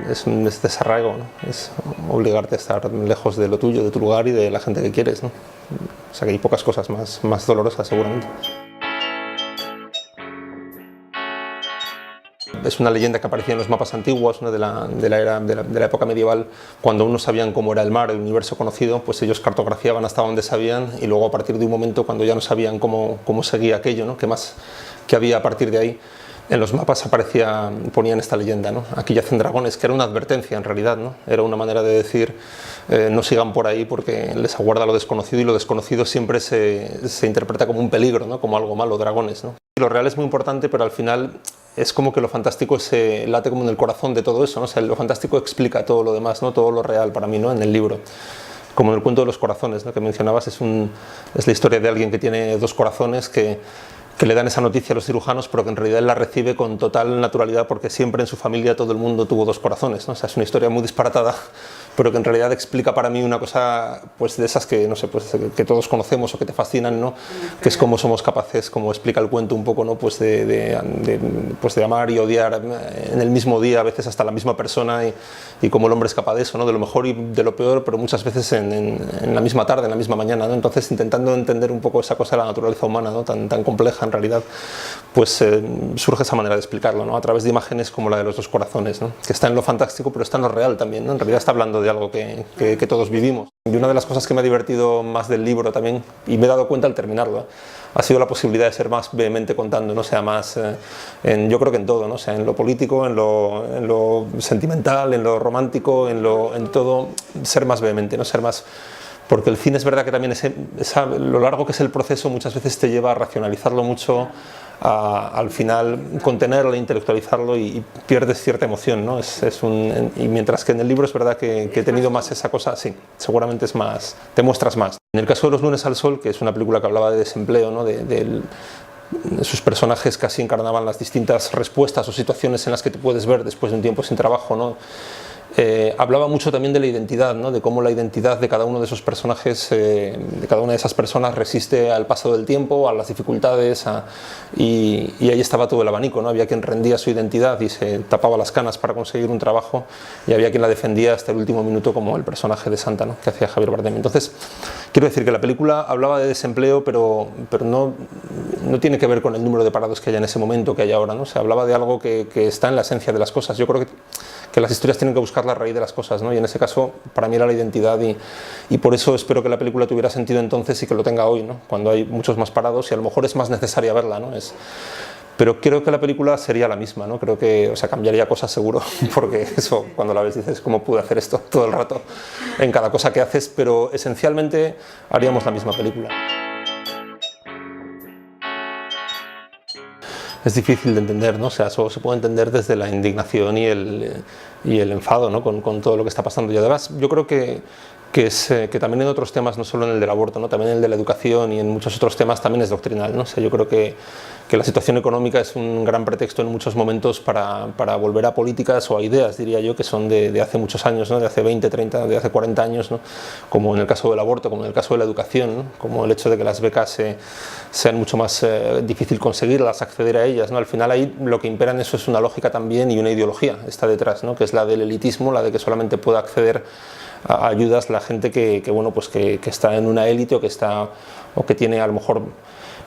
es desarraigo, ¿no? Es obligarte a estar lejos de lo tuyo, de tu lugar y de la gente que quieres, ¿no? O sea que hay pocas cosas más dolorosas seguramente. Es una leyenda que aparecía en los mapas antiguos, ¿no? de la época medieval, cuando aún no sabían cómo era el mar, el universo conocido, pues ellos cartografiaban hasta donde sabían y luego a partir de un momento cuando ya no sabían cómo seguía aquello, ¿no? qué había a partir de ahí, en los mapas ponían esta leyenda, ¿no? Aquí yacen dragones, que era una advertencia en realidad, ¿no? Era una manera de decir no sigan por ahí porque les aguarda lo desconocido y lo desconocido siempre se interpreta como un peligro, ¿no? Como algo malo, dragones, ¿no? Lo real es muy importante, pero al final es como que lo fantástico se late como en el corazón de todo eso, ¿no? O sea, lo fantástico explica todo lo demás, ¿no? Todo lo real para mí, ¿no? En el libro. Como en el cuento de los corazones, ¿no? Que mencionabas, es la historia de alguien que tiene dos corazones que le dan esa noticia a los cirujanos, pero que en realidad él la recibe con total naturalidad porque siempre en su familia todo el mundo tuvo dos corazones, ¿no? O sea, es una historia muy disparatada, pero que en realidad explica para mí una cosa pues de esas que, no sé, pues, que todos conocemos o que te fascinan, ¿no? Que es cómo somos capaces, como explica el cuento un poco, ¿no? Pues de amar y odiar en el mismo día, a veces hasta la misma persona, y cómo el hombre es capaz de eso, ¿no? De lo mejor y de lo peor, pero muchas veces en la misma tarde, en la misma mañana, ¿no? Entonces, intentando entender un poco esa cosa de la naturaleza humana, ¿no? Tan compleja en realidad, pues surge esa manera de explicarlo, ¿no? A través de imágenes como la de los dos corazones, ¿no? Que está en lo fantástico, pero está en lo real también, ¿no? En realidad está hablando de algo que todos vivimos. Y una de las cosas que me ha divertido más del libro también, y me he dado cuenta al terminarlo, ha sido la posibilidad de ser más vehemente contando, ¿no? O sea, más, yo creo que en todo, ¿no? O sea, en lo político, en lo sentimental, en lo romántico, en todo, ser más vehemente, ¿no? Ser más... Porque el cine es verdad que también lo largo que es el proceso muchas veces te lleva a racionalizarlo mucho, al final contenerlo, intelectualizarlo y pierdes cierta emoción, ¿no? Y mientras que en el libro es verdad que he tenido más esa cosa, sí, seguramente es más, te muestras más. En el caso de Los lunes al sol, que es una película que hablaba de desempleo, ¿no? Sus personajes casi encarnaban las distintas respuestas o situaciones en las que te puedes ver después de un tiempo sin trabajo, ¿no? Hablaba mucho también de la identidad, ¿no? De cómo la identidad de cada uno de esos personajes, de cada una de esas personas resiste al paso del tiempo, a las dificultades, y ahí estaba todo el abanico, ¿no? Había quien rendía su identidad y se tapaba las canas para conseguir un trabajo, y había quien la defendía hasta el último minuto, como el personaje de Santa, ¿no? Que hacía Javier Bardem. Entonces, quiero decir que la película hablaba de desempleo, pero no tiene que ver con el número de parados que haya en ese momento, que hay ahora, ¿no? Se hablaba de algo que está en la esencia de las cosas. Yo creo que las historias tienen que buscar la raíz de las cosas, ¿no? Y en ese caso para mí era la identidad, y por eso espero que la película tuviera sentido entonces y que lo tenga hoy, ¿no? Cuando hay muchos más parados y a lo mejor es más necesaria verla, ¿no? Pero creo que la película sería la misma, ¿no? Creo que, o sea, cambiaría cosas seguro, porque eso, cuando la ves dices, ¿cómo pude hacer esto todo el rato en cada cosa que haces? Pero esencialmente haríamos la misma película. Es difícil de entender, ¿no? O sea, solo se puede entender desde la indignación y el enfado, ¿no? Con todo lo que está pasando. Y además yo creo que también en otros temas, no solo en el del aborto, ¿no? También en el de la educación y en muchos otros temas también es doctrinal, ¿no? O sea, yo creo que la situación económica es un gran pretexto en muchos momentos para volver a políticas o a ideas, diría yo, que son de hace muchos años, ¿no? De hace 20, 30, de hace 40 años, ¿no? Como en el caso del aborto, como en el caso de la educación, ¿no? Como el hecho de que las becas sean mucho más difícil conseguirlas, acceder a ellas, ¿no? Al final ahí lo que impera en eso es una lógica también y una ideología está detrás, ¿no? Que es la del elitismo, la de que solamente pueda acceder a ayudas la gente bueno, pues que está en una élite o que tiene a lo mejor,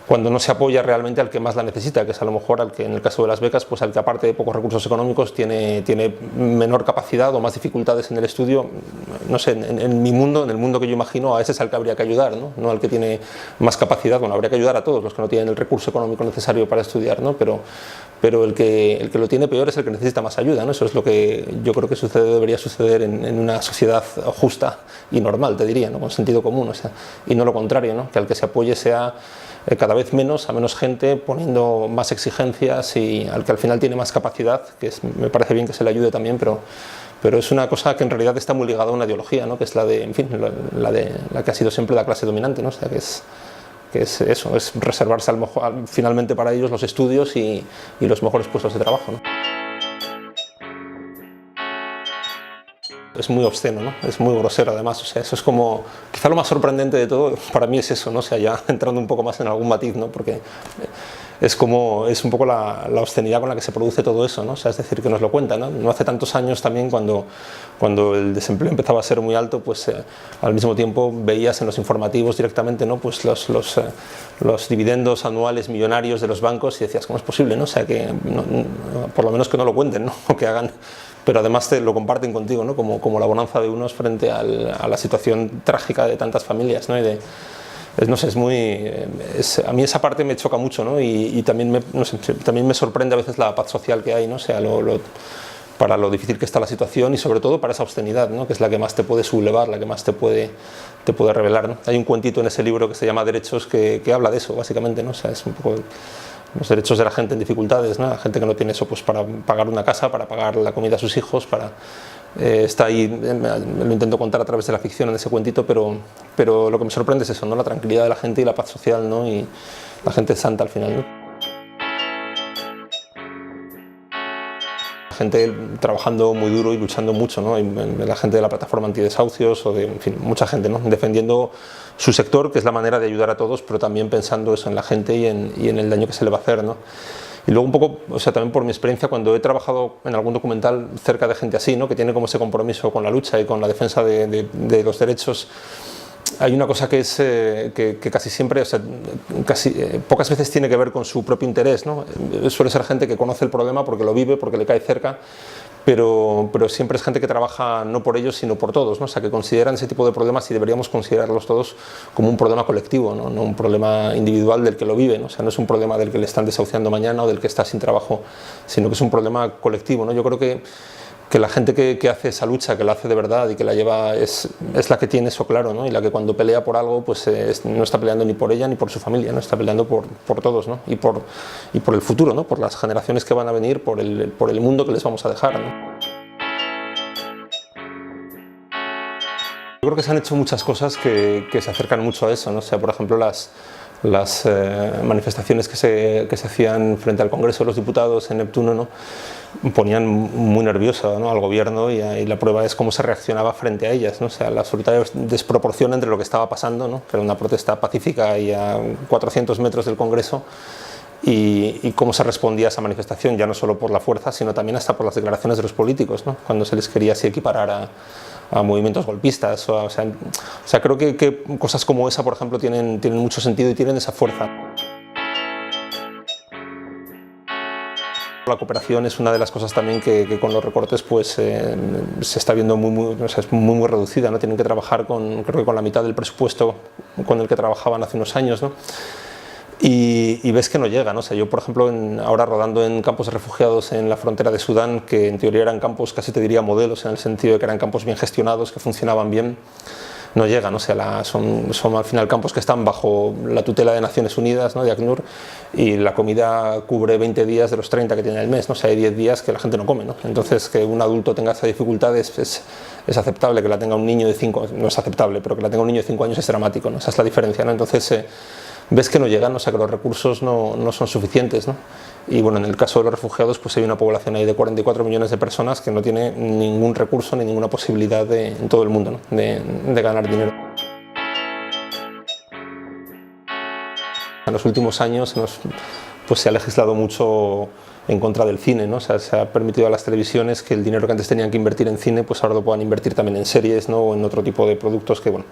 cuando no se apoya realmente al que más la necesita, que es a lo mejor al que en el caso de las becas, pues al que aparte de pocos recursos económicos tiene menor capacidad o más dificultades en el estudio. No sé, en mi mundo, en el mundo que yo imagino, a ese es al que habría que ayudar, ¿no? No al que tiene más capacidad. Bueno, habría que ayudar a todos los que no tienen el recurso económico necesario para estudiar, ¿no? Pero el que lo tiene peor es el que necesita más ayuda, ¿no? Eso es lo que yo creo que debería suceder en una sociedad justa y normal, te diría, ¿no? Con sentido común, o sea, y no lo contrario, ¿no? Que al que se apoye sea cada vez menos, a menos gente, poniendo más exigencias, y al que al final tiene más capacidad, me parece bien que se le ayude también, pero es una cosa que en realidad está muy ligada a una ideología, ¿no? Que es la que ha sido siempre la clase dominante, ¿no? O sea, que es eso, es reservarse finalmente para ellos los estudios y los mejores puestos de trabajo, ¿no? Es muy obsceno, ¿no? Es muy grosero además, o sea, eso es como, quizá lo más sorprendente de todo para mí es eso, ¿no? O sea, ya entrando un poco más en algún matiz, ¿no? Porque es un poco la obscenidad con la que se produce todo eso, ¿no? O sea, es decir, que nos lo cuentan, ¿no? No hace tantos años también, cuando el desempleo empezaba a ser muy alto, pues al mismo tiempo veías en los informativos directamente, ¿no? Pues los dividendos anuales millonarios de los bancos y decías, ¿cómo es posible, no? O sea, que por lo menos que no lo cuenten, ¿no? O que hagan, pero además te lo comparten contigo, ¿no? Como la bonanza de unos frente a la situación trágica de tantas familias, ¿no? No sé, a mí esa parte me choca mucho, ¿no? Y también, no sé, también me sorprende a veces la paz social que hay, ¿no? O sea, para lo difícil que está la situación y sobre todo para esa obscenidad, ¿no? Que es la que más te puede sublevar, la que más te puede revelar, ¿no? Hay un cuentito en ese libro que se llama Derechos que habla de eso, básicamente, ¿no? O sea, es un poco los derechos de la gente en dificultades, ¿no? La gente que no tiene eso, pues para pagar una casa, para pagar la comida a sus hijos, está ahí, lo intento contar a través de la ficción en ese cuentito, pero lo que me sorprende es eso, ¿no? La tranquilidad de la gente y la paz social, ¿no? Y la gente es santa al final, ¿no? Gente trabajando muy duro y luchando mucho, ¿no? La gente de la plataforma antidesahucios o en fin, mucha gente, ¿no? Defendiendo su sector, que es la manera de ayudar a todos, pero también pensando eso en la gente y en el daño que se le va a hacer, ¿no? Y luego un poco, o sea, también por mi experiencia, cuando he trabajado en algún documental cerca de gente así, ¿no? Que tiene como ese compromiso con la lucha y con la defensa de los derechos, hay una cosa que es que casi siempre, o sea, pocas veces tiene que ver con su propio interés, ¿no? Suele ser gente que conoce el problema porque lo vive, porque le cae cerca, pero siempre es gente que trabaja no por ellos sino por todos, ¿no? O sea, que consideran ese tipo de problemas y deberíamos considerarlos todos como un problema colectivo, ¿no? No un problema individual del que lo vive, ¿no? O sea, no es un problema del que le están desahuciando mañana o del que está sin trabajo, sino que es un problema colectivo, ¿no? Yo creo que la gente que hace esa lucha, que la hace de verdad y que la lleva, es la que tiene eso claro, ¿no? Y la que cuando pelea por algo, pues no está peleando ni por ella ni por su familia, ¿no? Está peleando por todos, ¿no? Y por el futuro, ¿no? Por las generaciones que van a venir, por el mundo que les vamos a dejar, ¿no? Yo creo que se han hecho muchas cosas que se acercan mucho a eso, ¿no? O sea, por ejemplo, las manifestaciones que se hacían frente al Congreso de los Diputados en Neptuno, ¿no? Ponían muy nervioso, ¿no? Al gobierno y la prueba es cómo se reaccionaba frente a ellas, ¿no? O sea, la absoluta desproporción entre lo que estaba pasando, ¿no? Que era una protesta pacífica y a 400 metros del Congreso, y cómo se respondía a esa manifestación, ya no solo por la fuerza, sino también hasta por las declaraciones de los políticos, ¿no? Cuando se les quería así equiparar a movimientos golpistas. O sea, creo que cosas como esa, por ejemplo, tienen mucho sentido y tienen esa fuerza. La cooperación es una de las cosas también que con los recortes pues se está viendo o sea, es muy reducida, ¿no? Tienen que trabajar creo que con la mitad del presupuesto con el que trabajaban hace unos años, ¿no? Y ves que no llega, ¿no? O sea, yo, por ejemplo, ahora rodando en campos de refugiados en la frontera de Sudán, que en teoría eran campos, casi te diría modelos, en el sentido de que eran campos bien gestionados, que funcionaban bien, no llegan, o sea, son al final campos que están bajo la tutela de Naciones Unidas, ¿no? De ACNUR, y la comida cubre 20 días de los 30 que tiene el mes, ¿no? O sea, hay 10 días que la gente no come, ¿no? Entonces, que un adulto tenga esa dificultad es aceptable, que la tenga un niño de 5, no es aceptable, pero que la tenga un niño de 5 años es dramático, ¿no? Esa es la diferencia, ¿no? Entonces, ves que no llegan, o sea, que los recursos no son suficientes, ¿no? Y bueno, en el caso de los refugiados, pues hay una población ahí de 44 millones de personas que no tiene ningún recurso ni ninguna posibilidad en todo el mundo, ¿no? de ganar dinero. En los últimos años pues se ha legislado mucho en contra del cine, ¿no? O sea, se ha permitido a las televisiones que el dinero que antes tenían que invertir en cine, pues ahora lo puedan invertir también en series, ¿no? O en otro tipo de productos que, bueno,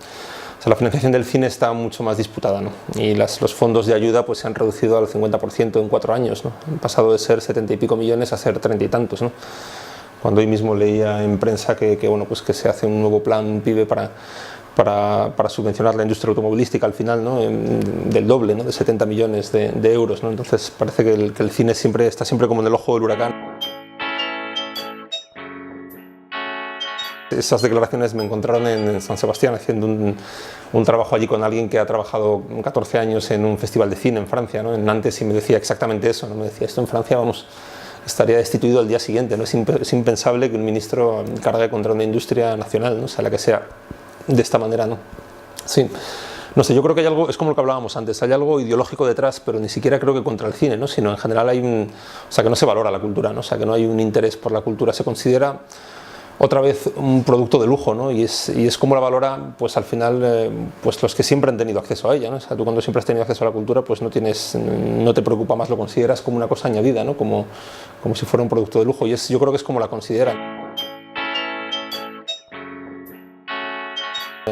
o sea, la financiación del cine está mucho más disputada, ¿no? Y los fondos de ayuda pues se han reducido al 50% en 4 años, ¿no? Han pasado de ser 70 y pico millones a ser 30 y tantos, ¿no? Cuando hoy mismo leía en prensa que bueno, pues que se hace un nuevo plan PIBE para subvencionar la industria automovilística al final, ¿no? Del doble, ¿no? De 70 millones de euros, ¿no? Entonces parece que el cine está siempre como en el ojo del huracán. Esas declaraciones me encontraron en San Sebastián haciendo un trabajo allí con alguien que ha trabajado 14 años en un festival de cine en Francia, ¿no? En Nantes, y me decía exactamente eso, ¿no? Me decía, esto en Francia, vamos, estaría destituido al día siguiente, ¿no? Es impensable que un ministro cargue contra una industria nacional, ¿no? O sea, la que sea, de esta manera, ¿no? Sí. No sé, yo creo que hay algo, es como lo que hablábamos antes, hay algo ideológico detrás, pero ni siquiera creo que contra el cine, ¿no? Sino en general o sea, que no se valora la cultura, ¿no? O sea, que no hay un interés por la cultura, se considera otra vez un producto de lujo, ¿no? Y es como la valora, pues al final, pues los que siempre han tenido acceso a ella, ¿no? O sea, tú cuando siempre has tenido acceso a la cultura, pues no te preocupa más, lo consideras como una cosa añadida, ¿no? Como si fuera un producto de lujo, y yo creo que es como la consideran.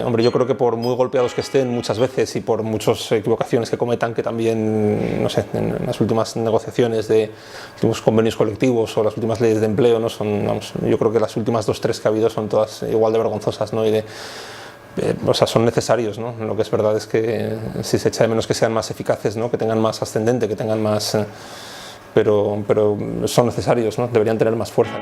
Hombre, yo creo que por muy golpeados que estén muchas veces y por muchas equivocaciones que cometan, que también, no sé, en las últimas negociaciones de los últimos convenios colectivos o las últimas leyes de empleo, ¿no? Vamos, yo creo que las últimas 2 o 3 que ha habido son todas igual de vergonzosas, ¿no? O sea, son necesarios, ¿no? Lo que es verdad es que si se echa de menos que sean más eficaces, ¿no? Que tengan más ascendente, que tengan más... pero son necesarios, ¿no? Deberían tener más fuerza.